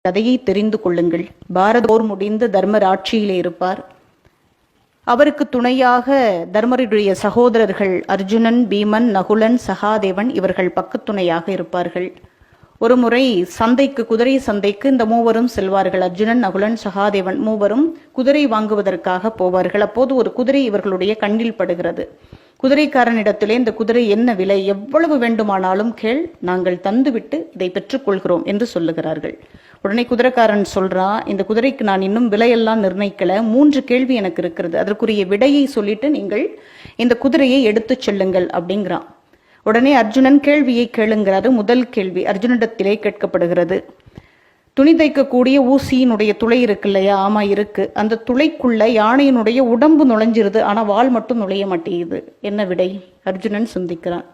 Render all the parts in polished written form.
கதையை தெரிந்து கொள்ளுங்கள். பாரத போர் முடிந்து தர்மர் ஆட்சியிலே இருப்பார். அவருக்கு துணையாக தர்மருடைய சகோதரர்கள் அர்ஜுனன், பீமன், நகுலன், சகாதேவன் இவர்கள் பக்கத்துணையாக இருப்பார்கள். ஒரு முறை சந்தைக்கு, குதிரை சந்தைக்கு இந்த மூவரும் செல்வார்கள். அர்ஜுனன், நகுலன், சகாதேவன் மூவரும் குதிரை வாங்குவதற்காக போவார்கள். அப்போது ஒரு குதிரை இவர்களுடைய கண்ணில் படுகிறது. குதிரைக்காரனிடத்திலே இந்த குதிரை என்ன விலை, எவ்வளவு வேண்டுமானாலும் கேள், நாங்கள் தந்துவிட்டு இதை பெற்றுக்கொள்கிறோம் என்று சொல்லுகிறார்கள். உடனே குதிரைக்காரன் சொல்றான், இந்த குதிரைக்கு நான் இன்னும் விலையெல்லாம் நிர்ணயிக்கல, 3 கேள்வி எனக்கு இருக்கிறது, அதற்குரிய விடையை சொல்லிட்டு நீங்கள் இந்த குதிரையை எடுத்து செல்லுங்கள் அப்படிங்கிறான். உடனே அர்ஜுனன் கேள்வியை கேளுங்கிறாரு. முதல் கேள்வி அர்ஜுனிடத்திலே கேட்கப்படுகிறது. துணி தைக்கக்கூடிய ஊசியினுடைய துளை இருக்கு இல்லையா? ஆமா இருக்கு. அந்த துளைக்குள்ள யானையினுடைய உடம்பு நுழைஞ்சிருது, ஆனா வால் மட்டும் நுழைய மாட்டேங்குது. என்ன விடை? அர்ஜுனன் சிந்திக்கிறான்.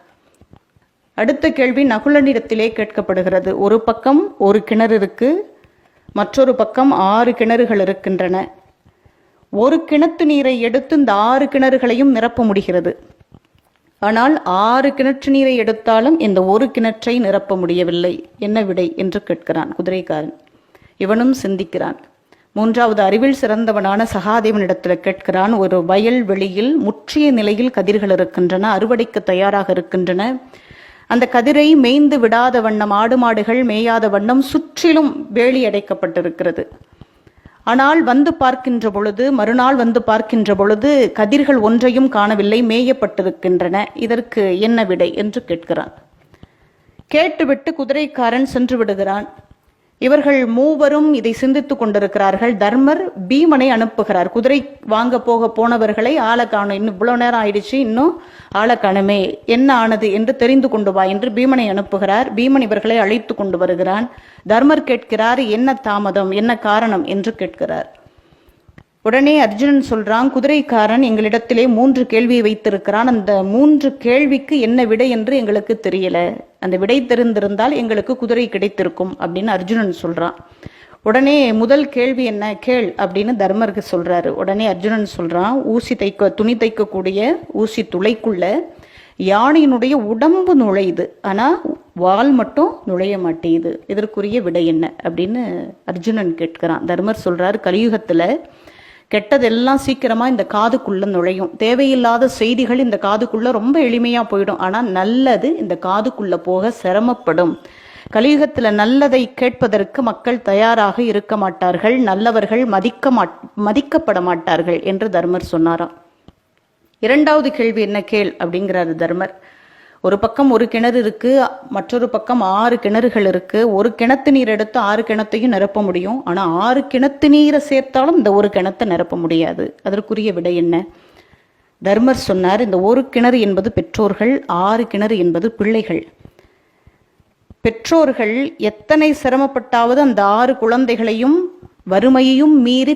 அடுத்த கேள்வி நகுலனிடத்திலே கேட்கப்படுகிறது. ஒரு பக்கம் ஒரு கிணறு இருக்கு, மற்றொரு பக்கம் 6 கிணறுகள் இருக்கின்றன. ஒரு கிணத்து நீரை எடுத்து இந்த 6 கிணறுகளையும் நிரப்ப முடிகிறது. ஆனால் 6 கிணற்று நீரை எடுத்தாலும் இந்த ஒரு கிணற்றை நிரப்ப முடியவில்லை. என்ன விடை என்று கேட்கிறான் குதிரைக்காரன். இவனும் சிந்திக்கிறான். மூன்றாவது அறிவில் சிறந்தவனான சகாதேவனிடத்தில் கேட்கிறான். ஒரு வயல் வெளியில் முற்றிய நிலையில் கதிர்கள் இருக்கின்றன, அறுவடைக்கு தயாராக இருக்கின்றன. அந்த கதிரை மேய்ந்து விடாத வண்ணம், ஆடு மாடுகள் மேயாத வண்ணம் சுற்றிலும் வேலி அடைக்கப்பட்டிருக்கிறது. ஆனால் வந்து பார்க்கின்ற பொழுது, மறுநாள் வந்து பார்க்கின்ற பொழுது கதிர்கள் ஒன்றையும் காணவில்லை, மேயப்பட்டிருக்கின்றன. இதற்கு என்ன விடை என்று கேட்கிறான். கேட்டுவிட்டு குதிரைக்காரன் சென்று விடுகிறான். இவர்கள் மூவரும் இதை சிந்தித்துக் கொண்டிருக்கிறார்கள். தர்மர் பீமனை அனுப்புகிறார். குதிரை வாங்க போனவர்களை ஆளை காணும், இன்னும் இவ்வளவு நேரம் ஆயிடுச்சு, இன்னும் ஆளை காணுமே, என்ன ஆனது என்று தெரிந்து கொண்டு வா என்று பீமனை அனுப்புகிறார். பீமன் இவர்களை அழைத்து கொண்டு வருகிறான். தர்மர் கேட்கிறார், என்ன தாமதம், என்ன காரணம் என்று கேட்கிறார். உடனே அர்ஜுனன் சொல்றான், குதிரைக்காரன் எங்களிடத்திலே 3 கேள்வியை வைத்திருக்கிறான், அந்த 3 கேள்விக்கு என்ன விடை என்று எங்களுக்கு தெரியல, அந்த விடை தெரிந்திருந்தால் எங்களுக்கு குதிரை கிடைத்திருக்கும் அப்படின்னு அர்ஜுனன் சொல்றான். உடனே முதல் கேள்வி என்ன கேள் அப்படின்னு தர்மருக்கு சொல்றாரு. உடனே அர்ஜுனன் சொல்றான், துணி தைக்கக்கூடிய ஊசி துளைக்குள்ள யானையினுடைய உடம்பு நுழையுது, ஆனா வால் மட்டும் நுழைய மாட்டேங்குது, இதற்குரிய விடை என்ன அப்படின்னு அர்ஜுனன் கேட்கிறான். தர்மர் சொல்றாரு, கலியுகத்துல கெட்டதெல்லாம் சீக்கிரமா இந்த காதுக்குள்ள நுழையும், தேவையில்லாத செய்திகள் இந்த காதுக்குள்ள ரொம்ப எளிமையா போயிடும், ஆனா நல்லது இந்த காதுக்குள்ள போக சிரமப்படும். கலியுகத்துல நல்லதை கேட்பதற்கு மக்கள் தயாராக இருக்க மாட்டார்கள், நல்லவர்கள் மதிக்கப்பட மாட்டார்கள் என்று தர்மர் சொன்னாராம். இரண்டாவது கேள்வி என்ன கேள் அப்படிங்கிறாரு தர்மர். ஒரு பக்கம் ஒரு கிணறு இருக்கு, மற்றொரு பக்கம் 6 கிணறுகள் இருக்கு. ஒரு கிணத்து நீர் எடுத்து 6 கிணத்தையும் நிரப்ப முடியும், ஆனா 6 கிணத்து நீரை சேர்த்தாலும் இந்த ஒரு கிணத்தை நிரப்ப முடியாது. அதற்குரிய விடை என்ன? தர்மர் சொன்னார், இந்த ஒரு கிணறு என்பது பெற்றோர்கள், 6 கிணறு என்பது பிள்ளைகள். பெற்றோர்கள் எத்தனை சிரமப்பட்டாவது அந்த 6 குழந்தைகளையும் வறுமையையும் மீறி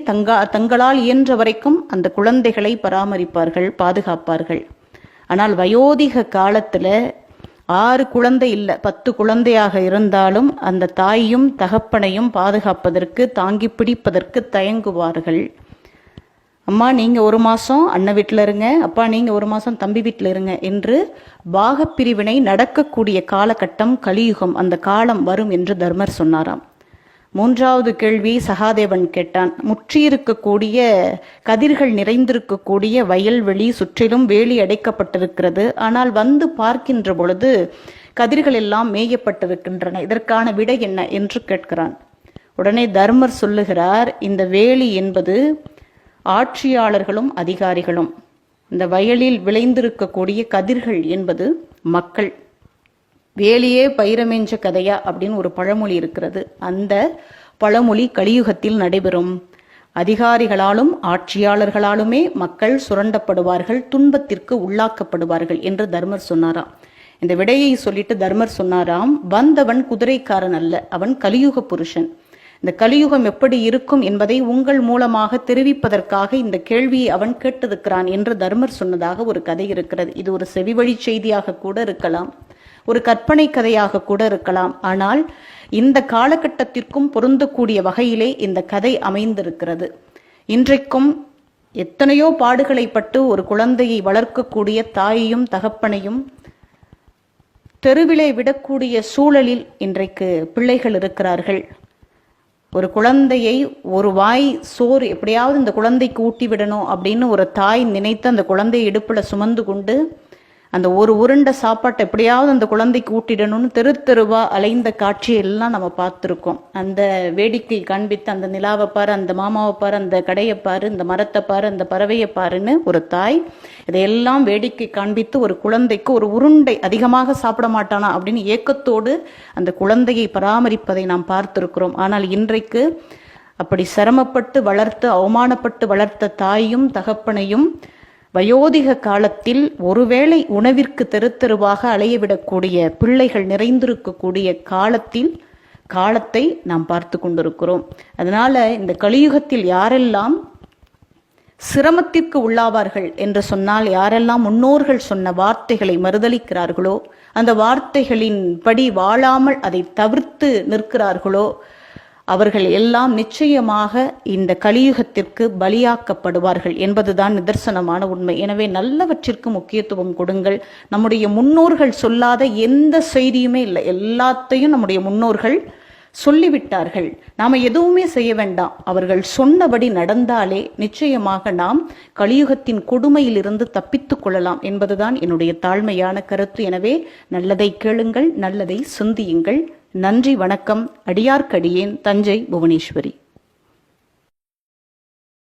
தங்களால் இயன்ற வரைக்கும் அந்த குழந்தைகளை பராமரிப்பார்கள், பாதுகாப்பார்கள். ஆனால் வயோதிக காலத்துல 6 குழந்தை இல்லை 10 குழந்தையாக இருந்தாலும் அந்த தாயையும் தகப்பனையும் பாதுகாப்பதற்கு, தாங்கி பிடிப்பதற்கு தயங்குவார்கள். அம்மா நீங்க 1 மாசம் அண்ணன் வீட்டில் இருங்க, அப்பா நீங்க 1 மாசம் தம்பி வீட்டில் இருங்க என்று பாகப்பிரிவினை நடக்கக்கூடிய காலகட்டம் கலியுகம், அந்த காலம் வரும் என்று தர்மர் சொன்னாராம். மூன்றாவது கேள்வி சகாதேவன் கேட்டான். முற்றியிருக்கக்கூடிய கதிர்கள் நிறைந்திருக்கக்கூடிய வயல்வெளி சுற்றிலும் வேலி அடைக்கப்பட்டிருக்கிறது, ஆனால் வந்து பார்க்கின்ற பொழுது கதிர்கள் எல்லாம் மேயப்பட்டிருக்கின்றன, இதற்கான விடை என்ன என்று கேட்கிறான். உடனே தர்மர் சொல்லுகிறார், இந்த வேலி என்பது ஆட்சியாளர்களும் அதிகாரிகளும், இந்த வயலில் விளைந்திருக்கக்கூடிய கதிர்கள் என்பது மக்கள். வேலியே பயிரமேஞ்ச கதையா அப்படின்னு ஒரு பழமொழி இருக்கிறது. அந்த பழமொழி கலியுகத்தில் நடைபெறும். அதிகாரிகளாலும் ஆட்சியாளர்களாலுமே மக்கள் சுரண்டப்படுவார்கள், துன்பத்திற்கு உள்ளாக்கப்படுவார்கள் என்று தர்மர் சொன்னாராம். இந்த விடையை சொல்லிட்டு தர்மர் சொன்னாராம், வந்தவன் குதிரைக்காரன் அல்ல, அவன் கலியுக புருஷன். இந்த கலியுகம் எப்படி இருக்கும் என்பதை உங்கள் மூலமாக தெரிவிப்பதற்காக இந்த கேள்வியை அவன் கேட்டிருக்கிறான் என்று தர்மர் சொன்னதாக ஒரு கதை இருக்கிறது. இது ஒரு செவிவழி செய்தியாக கூட இருக்கலாம், ஒரு கற்பனை கதையாக கூட இருக்கலாம். ஆனால் இந்த காலகட்டத்திற்கும் பொருந்தக்கூடிய வகையிலே இந்த கதை அமைந்திருக்கிறது. இன்றைக்கும் எத்தனையோ பாடுகளை பட்டு ஒரு குழந்தையை வளர்க்கக்கூடிய தாயையும் தகப்பனையும் தெருவிலே விடக்கூடிய சூழலில் இன்றைக்கு பிள்ளைகள் இருக்கிறார்கள். ஒரு குழந்தையை ஒரு வாய் சோறு எப்படியாவது இந்த குழந்தைக்கு ஊட்டி விடணும் அப்படின்னு ஒரு தாய் நினைத்து அந்த குழந்தையை இடுப்புல சுமந்து கொண்டு அந்த ஒரு உருண்டை சாப்பாட்டை எப்படியாவது அந்த குழந்தைக்கு ஊட்டிடணும்னு தெரு தெருவா அலைந்த காட்சியெல்லாம் நம்ம பார்த்துருக்கோம். அந்த வேடிக்கை காண்பித்து அந்த நிலாவை பாரு, அந்த மாமாவை பாரு, அந்த கடையை பாரு, இந்த மரத்தை பாரு, அந்த பறவையை பாருன்னு ஒரு தாய் இதையெல்லாம் வேடிக்கை காண்பித்து ஒரு குழந்தைக்கு ஒரு உருண்டை அதிகமாக சாப்பிட மாட்டானா அப்படின்னு ஏக்கத்தோடு அந்த குழந்தையை பராமரிப்பதை நாம் பார்த்திருக்கிறோம். ஆனால் இன்றைக்கு அப்படி சிரமப்பட்டு வளர்த்து அவமானப்பட்டு வளர்த்த தாயும் தகப்பனையும் வயோதிக காலத்தில் ஒருவேளை உணவிற்கு தெரு தெருவாக அலையவிடக்கூடிய பிள்ளைகள் நிறைந்திருக்கக்கூடிய காலத்தை நாம் பார்த்து கொண்டிருக்கிறோம். அதனால இந்த கலியுகத்தில் யாரெல்லாம் சிரமத்திற்கு உள்ளாவார்கள் என்று சொன்னால், யாரெல்லாம் முன்னோர்கள் சொன்ன வார்த்தைகளை மறுதலிக்கிறார்களோ, அந்த வார்த்தைகளின் படி வாழாமல் அதை தவிர்த்து நிற்கிறார்களோ, அவர்கள் எல்லாம் நிச்சயமாக இந்த கலியுகத்திற்கு பலியாக்கப்படுவார்கள் என்பதுதான் நிதர்சனமான உண்மை. எனவே நல்லவற்றிற்கு முக்கியத்துவம் கொடுங்கள். நம்முடைய முன்னோர்கள் சொல்லாத எந்த செய்தியுமே இல்லை, எல்லாத்தையும் நம்முடைய முன்னோர்கள் சொல்லிவிட்டார்கள். நாம எதுவுமே செய்ய வேண்டாம், அவர்கள் சொன்னபடி நடந்தாலே நிச்சயமாக நாம் கலியுகத்தின் கொடுமையிலிருந்து தப்பித்துக் கொள்ளலாம் என்பதுதான் என்னுடைய தாழ்மையான கருத்து. எனவே நல்லதை கேளுங்கள், நல்லதை சிந்தியுங்கள். நன்றி, வணக்கம். அடியார்க்கடியேன், தஞ்சை புவனேஸ்வரி.